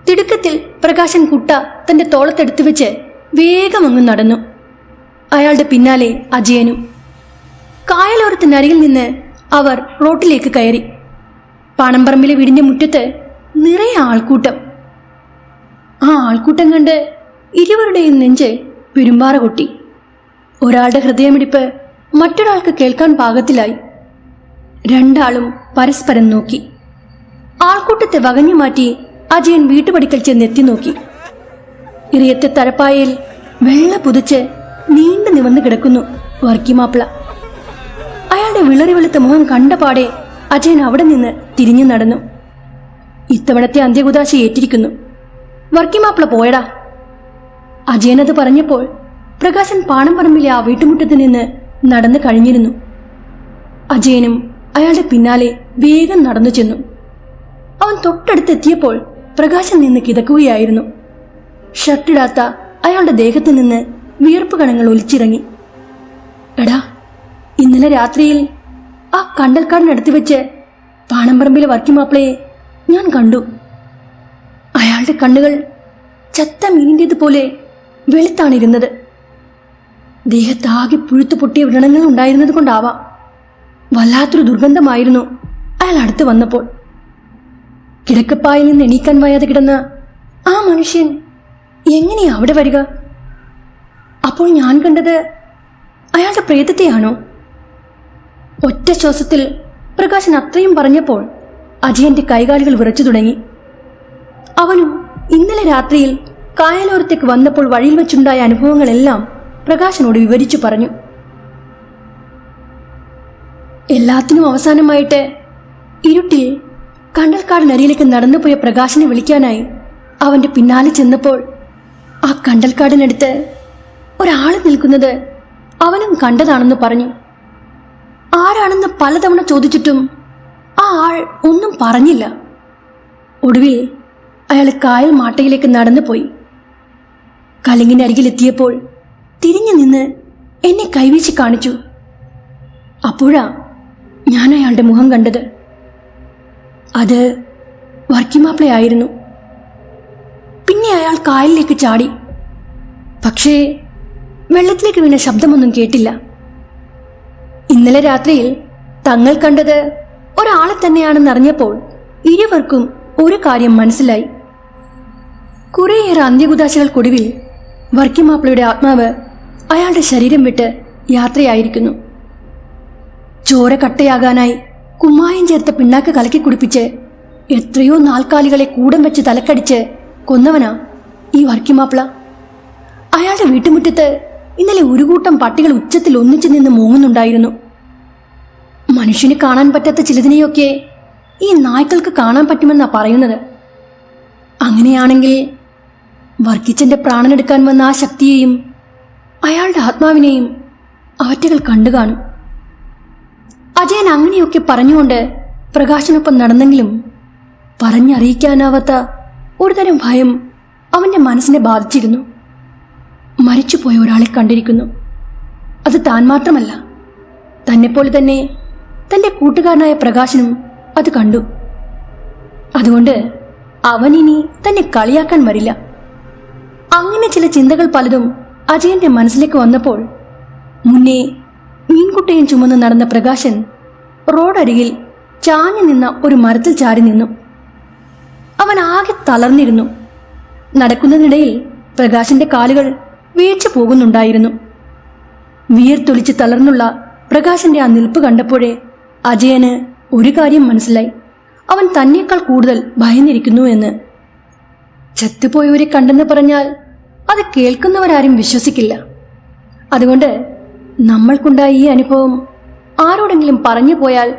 [SPEAKER 1] തിടുക്കത്തിൽ പ്രകാശൻ കുട്ട തന്റെ തോളത്തെടുത്തു വെച്ച് വേഗം അങ്ങ് നടന്നു. അയാളുടെ പിന്നാലെ അജയനും. കായലോരത്തിനരികിൽ നിന്ന് അവർ റോട്ടിലേക്ക് കയറി. പാണമ്പറമ്പിലെ വീടിന്റെ മുറ്റത്ത് നിറയെ ആൾക്കൂട്ടം. ആ ആൾക്കൂട്ടം കണ്ട് ഇരുവരുടെയും നെഞ്ച് പെരുമ്പാറ കൊട്ടി. ഒരാളുടെ ഹൃദയമിടിപ്പ് മറ്റൊരാൾക്ക് കേൾക്കാൻ പാകത്തിലായി. രണ്ടാളും പരസ്പരം നോക്കി. ആൾക്കൂട്ടത്തെ വകഞ്ഞു മാറ്റി അജയൻ വീട്ടുപടിക്കൽ ചെന്നെത്തി നോക്കി. ഇറിയത്തെ തലപ്പായയിൽ വെള്ള പുതച്ച് നീണ്ടു നിവന്ന് കിടക്കുന്നു വർക്കിമാപ്പിള. അയാളുടെ വിളറി വെളുത്ത മുഖം കണ്ടപാടെ അജയൻ അവിടെ നിന്ന് തിരിഞ്ഞു നടന്നു. ഇത്തവണത്തെ അന്ത്യകുദാശ ഏറ്റിരിക്കുന്നു. വർക്കിമാപ്പിള പോയടാ. അജയനത് പറഞ്ഞപ്പോൾ പ്രകാശൻ പാണംപറമ്പിലെ ആ വീട്ടുമുറ്റത്ത് നിന്ന് നടന്നു കഴിഞ്ഞിരുന്നു. അജയനും അയാളുടെ പിന്നാലെ വേഗം നടന്നു ചെന്നു. അവൻ തൊട്ടടുത്തെത്തിയപ്പോൾ പ്രകാശൻ നിന്ന് കിതക്കുകയായിരുന്നു. ഷർട്ടിടാത്ത അയാളുടെ ദേഹത്ത് നിന്ന് വിയർപ്പ് കണങ്ങൾ ഒലിച്ചിറങ്ങി. എടാ, ഇന്നലെ രാത്രിയിൽ ആ കണ്ടൽക്കാടിനടുത്ത് വെച്ച് പാണംപറമ്പിലെ വർക്കിമാപ്പിളയെ ഞാൻ കണ്ടു. അയാളുടെ കണ്ണുകൾ ചത്ത മീനിൻ്റെതുപോലെ വെളുത്താണിരുന്നത്. ദേഹത്താകെ പുഴുത്തു പൊട്ടിയ വ്രണങ്ങൾ ഉണ്ടായിരുന്നത് കൊണ്ടാവാം വല്ലാത്തൊരു ദുർഗന്ധമായിരുന്നു അയാൾ അടുത്ത് വന്നപ്പോൾ. കിടക്കപ്പായിൽ നിന്ന് എണീക്കാൻ വയ്യാതെ കിടന്ന ആ മനുഷ്യൻ എങ്ങനെയാ അവിടെ വരിക? അപ്പോൾ ഞാൻ കണ്ടത് അയാളുടെ പ്രേതത്തെയാണോ? ഒറ്റ ശ്വാസത്തിൽ പ്രകാശൻ അത്രയും പറഞ്ഞപ്പോൾ അജയന്റെ കൈകാലുകൾ വിറച്ചു തുടങ്ങി. അവനും ഇന്നലെ രാത്രിയിൽ കായലോരത്തേക്ക് വന്നപ്പോൾ വഴിയിൽ വെച്ചുണ്ടായ അനുഭവങ്ങളെല്ലാം പ്രകാശനോട് വിവരിച്ചു പറഞ്ഞു. എല്ലാത്തിനും അവസാനമായിട്ട് ഇരുട്ടിൽ കണ്ടൽക്കാടിനരിയിലേക്ക് നടന്നുപോയ പ്രകാശനെ വിളിക്കാനായി അവന്റെ പിന്നാലെ ചെന്നപ്പോൾ ആ കണ്ടൽക്കാടിനടുത്ത് ഒരാള് നിൽക്കുന്നത് അവനും കണ്ടതാണെന്ന് പറഞ്ഞു. ആരാണെന്ന് പലതവണ ചോദിച്ചിട്ടും ആ ആൾ ഒന്നും പറഞ്ഞില്ല. ഒടുവിൽ അയാൾ കായൽ മാട്ടയിലേക്ക് നടന്നുപോയി. കലിങ്ങിനരികിലെത്തിയപ്പോൾ തിരിഞ്ഞു നിന്ന് എന്നെ കൈവീശി കാണിച്ചു. അപ്പോഴാ ഞാൻ അയാളുടെ മുഖം കണ്ടത്. അത് വർക്കിമാപ്പിളയായിരുന്നു. പിന്നെ അയാൾ കായലിലേക്ക് ചാടി. പക്ഷേ വെള്ളത്തിലേക്ക് വീണ ശബ്ദമൊന്നും കേട്ടില്ല. ഇന്നലെ രാത്രിയിൽ തങ്ങൾ കണ്ടത് ഒരാളെ തന്നെയാണെന്നറിഞ്ഞപ്പോൾ ഇരുവർക്കും ഒരു കാര്യം മനസ്സിലായി. കുറേയേറെ അന്ത്യകുദാശകൾക്കൊടുവിൽ വർക്കിമാപ്പിളയുടെ ആത്മാവ് അയാളുടെ ശരീരം വിട്ട് യാത്രയായിരിക്കുന്നു. ചോര കട്ടയാകാനായി കുമ്മായം ചേർത്ത പിണ്ണാക്ക് കലക്കി കുടിപ്പിച്ച് എത്രയോ നാൽക്കാലികളെ കൂടം വെച്ച് തലക്കടിച്ച് കൊന്നവനാ ഈ വർക്കിമാപ്പിള. അയാളുടെ വീട്ടുമുറ്റത്ത് ഇന്നലെ ഒരു കൂട്ടം പട്ടികൾ ഉച്ചത്തിൽ ഒന്നിച്ചു നിന്ന് മൂങ്ങുന്നുണ്ടായിരുന്നു. മനുഷ്യന് കാണാൻ പറ്റാത്ത ചിലതിനെയൊക്കെ ഈ നായ്ക്കൾക്ക് കാണാൻ പറ്റുമെന്നാ പറയുന്നത്. അങ്ങനെയാണെങ്കിൽ വർക്കിച്ചന്റെ പ്രാണനെടുക്കാൻ വന്ന ആ ശക്തിയെയും അയാളുടെ ആത്മാവിനെയും അവറ്റകൾ കണ്ടു കാണും. അജയൻ അങ്ങനെയൊക്കെ പറഞ്ഞുകൊണ്ട് പ്രകാശനൊപ്പം നടന്നെങ്കിലും പറഞ്ഞറിയിക്കാനാവാത്ത ഒരുതരം ഭയം അവന്റെ മനസ്സിനെ ബാധിച്ചിരുന്നു. മരിച്ചുപോയ ഒരാളെ കണ്ടിരിക്കുന്നു. അത് താൻ മാത്രമല്ല, തന്നെപ്പോലെ തന്നെ തന്റെ കൂട്ടുകാരനായ പ്രകാശനും അത് കണ്ടു. അതുകൊണ്ട് അവനിനി തന്നെ കളിയാക്കാൻ വരില്ല. അങ്ങനെ ചില ചിന്തകൾ പലതും അജയന്റെ മനസ്സിലേക്ക് വന്നപ്പോൾ മുന്നേ മീൻകുട്ടയും ചുമന്ന് നടന്ന പ്രകാശൻ റോഡരികിൽ ചാഞ്ഞു നിന്ന ഒരു മരത്തിൽ ചാരി നിന്നു. അവൻ ആകെ തളർന്നിരുന്നു. നടക്കുന്നതിനിടയിൽ പ്രകാശന്റെ കാലുകൾ വീഴ്ച പോകുന്നുണ്ടായിരുന്നു. വിയർത്തൊളിച്ച് തളർന്നുള്ള പ്രകാശന്റെ ആ നിൽപ്പ് കണ്ടപ്പോഴേ അജയന് ഒരു കാര്യം മനസ്സിലായി. അവൻ തന്നേക്കാൾ കൂടുതൽ ഭയന്നിരിക്കുന്നു എന്ന്. ചത്തുപോയവരെ കണ്ടെന്ന് പറഞ്ഞാൽ അത് കേൾക്കുന്നവരാരും വിശ്വസിക്കില്ല. അതുകൊണ്ട് നമ്മൾക്കുണ്ടായ ഈ അനുഭവം ആരോടെങ്കിലും പറഞ്ഞു പോയാൽ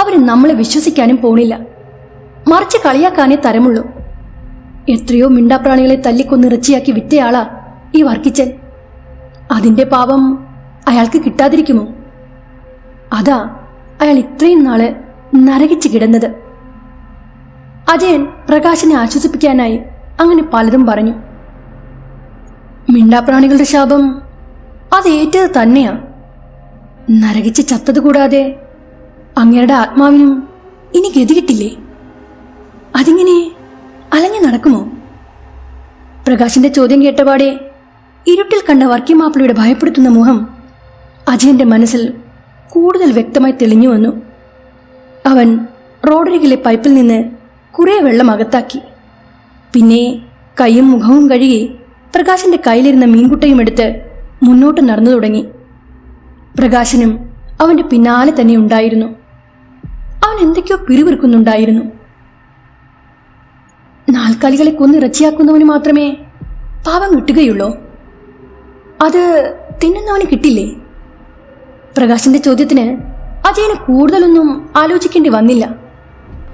[SPEAKER 1] അവര് നമ്മളെ വിശ്വസിക്കാനും പോണില്ല. മറിച്ച് കളിയാക്കാനേ തരമുള്ളൂ. എത്രയോ മിണ്ടാപ്രാണികളെ തല്ലിക്കൊന്ന് ഇറച്ചിയാക്കി വിറ്റയാളാ ഈ വർക്കിച്ചൻ. അതിന്റെ പാപം അയാൾക്ക് കിട്ടാതിരിക്കുമോ? അതാ അയാൾ ഇത്രയും നാള് നരകിച്ച് കിടന്നത്. അജയൻ പ്രകാശനെ ആശ്വസിപ്പിക്കാനായി അങ്ങനെ പലതും പറഞ്ഞു. മിണ്ടാപ്രാണികളുടെ ശാപം അതേറ്റത് തന്നെയാ. നരകിച്ച് ചത്തത് കൂടാതെ അങ്ങയുടെ ആത്മാവിനും ഇനി ഗതി കിട്ടില്ലേ? അതിങ്ങനെ അലഞ്ഞു നടക്കുമോ? പ്രകാശിന്റെ ചോദ്യം കേട്ടപാടെ ഇരുട്ടിൽ കണ്ട വർക്കിമാപ്പിളയുടെ ഭയപ്പെടുത്തുന്ന മുഖം അജയന്റെ മനസ്സിൽ കൂടുതൽ വ്യക്തമായി തെളിഞ്ഞു വന്നു. അവൻ റോഡരികിലെ പൈപ്പിൽ നിന്ന് കുറെ വെള്ളം അകത്താക്കി. പിന്നെ കൈയും മുഖവും കഴുകി പ്രകാശിന്റെ കയ്യിലിരുന്ന മീൻകുട്ടയും എടുത്ത് മുന്നോട്ട് നടന്നു തുടങ്ങി. പ്രകാശനും അവന്റെ പിന്നാലെ തന്നെ ഉണ്ടായിരുന്നു. അവൻ എന്തൊക്കെയോ പിറുപിറുക്കുന്നുണ്ടായിരുന്നു. നാൽക്കാലികളെ കൊന്നിറച്ചിയാക്കുന്നവന് മാത്രമേ പാപം കിട്ടുകയുള്ളോ? അത് തിന്നുന്നവന് കിട്ടില്ലേ? പ്രകാശിന്റെ ചോദ്യത്തിന് അജയന് കൂടുതലൊന്നും ആലോചിക്കേണ്ടി വന്നില്ല.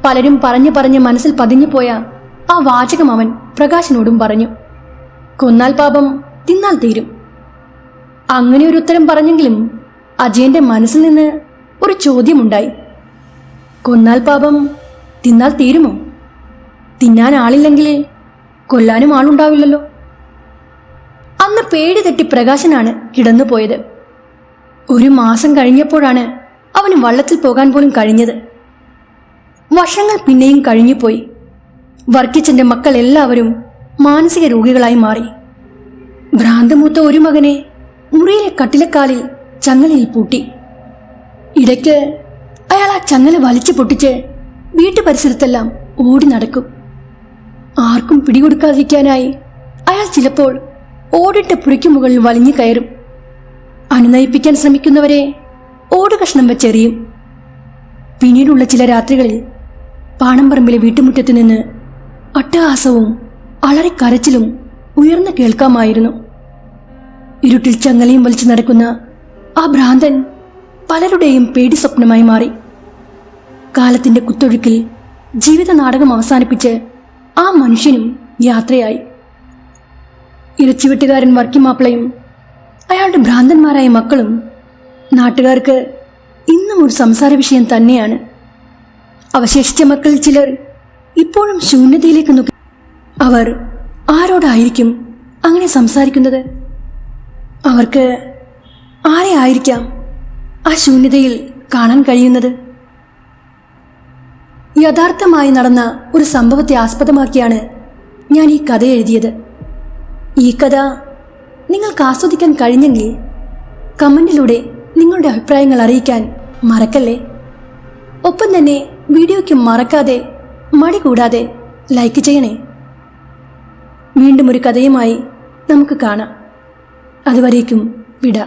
[SPEAKER 1] പലരും പറഞ്ഞ് മനസ്സിൽ പതിഞ്ഞു പോയ ആ വാചകം അവൻ പ്രകാശിനോടും പറഞ്ഞു. കൊന്നാൽ പാപം തിന്നാൽ തീരും. അങ്ങനെ ഒരു ഉത്തരം പറഞ്ഞെങ്കിലും അജയന്റെ മനസ്സിൽ നിന്ന് ഒരു ചോദ്യമുണ്ടായി. കൊന്നാൽ പാപം തിന്നാൽ തീരുമോ? തിന്നാൻ ആളില്ലെങ്കിൽ കൊല്ലാനും ആളുണ്ടാവില്ലല്ലോ. അന്ന് പേടി തെറ്റി പ്രകാശനാണ് കിടന്നുപോയത്. 1 മാസം കഴിഞ്ഞപ്പോഴാണ് അവന് വള്ളത്തിൽ പോകാൻ പോലും കഴിഞ്ഞത്. വർഷങ്ങൾ പിന്നെയും കഴിഞ്ഞുപോയി. വർക്കിച്ചന്റെ മക്കൾ എല്ലാവരും മാനസിക രോഗികളായി മാറി. ഭ്രാന്തമൂത്ത ഒരു മകനെ മുറിയിലെ കട്ടിലക്കാലിൽ ചങ്ങലയിൽ പൂട്ടി. ഇടയ്ക്ക് അയാൾ ആ ചങ്ങല വലിച്ചു പൊട്ടിച്ച് വീട്ടുപരിസരത്തെല്ലാം ഓടി നടക്കും. ആർക്കും പിടികൊടുക്കാതിരിക്കാനായി അയാൾ ചിലപ്പോൾ ഓടിട്ട പുരയ്ക്കു മുകളിൽ വലിഞ്ഞു കയറും. അനുനയിപ്പിക്കാൻ ശ്രമിക്കുന്നവരെ ഓടുകഷ്ണം വെച്ചെറിയും. പിന്നീടുള്ള ചില രാത്രികളിൽ പാണമ്പറമ്പിലെ വീട്ടുമുറ്റത്ത് നിന്ന് അട്ടഹാസവും അലറിക്കരച്ചിലും ഉയർന്നു കേൾക്കാമായിരുന്നു. ഇരുട്ടിൽ ചങ്ങലയും വലിച്ചു നടക്കുന്ന ആ ഭ്രാന്തൻ പലരുടെയും പേടി സ്വപ്നമായി മാറി. കാലത്തിന്റെ കുത്തൊഴുക്കിൽ ജീവിത നാടകം അവസാനിപ്പിച്ച് ആ മനുഷ്യനും യാത്രയായി. ഇറച്ചിവെട്ടുകാരൻ വർക്കിമാപ്പിളയും അയാളുടെ ഭ്രാന്തന്മാരായ മക്കളും നാട്ടുകാർക്ക് ഇന്നും ഒരു സംസാര വിഷയം തന്നെയാണ്. അവശേഷിച്ച മക്കളിൽ ചിലർ ഇപ്പോഴും ശൂന്യതയിലേക്ക് നോക്കി. അവർ ആരോടായിരിക്കും അങ്ങനെ സംസാരിക്കുന്നത്? അവർക്ക് ആരെ ആയിരിക്കാം ആ ശൂന്യതയിൽ കാണാൻ കഴിയുന്നത്? യഥാർത്ഥമായി നടന്ന ഒരു സംഭവത്തെ ആസ്പദമാക്കിയാണ് ഞാൻ ഈ കഥ എഴുതിയത്. ഈ കഥ നിങ്ങൾക്ക് ആസ്വദിക്കാൻ കഴിഞ്ഞെങ്കിൽ കമന്റിലൂടെ നിങ്ങളുടെ അഭിപ്രായങ്ങൾ അറിയിക്കാൻ മറക്കല്ലേ. ഒപ്പം തന്നെ വീഡിയോയ്ക്ക് മറക്കാതെ മടി കൂടാതെ ലൈക്ക് ചെയ്യണേ. വീണ്ടും ഒരു കഥയുമായി നമുക്ക് കാണാം. അതുവരേക്കും വിട.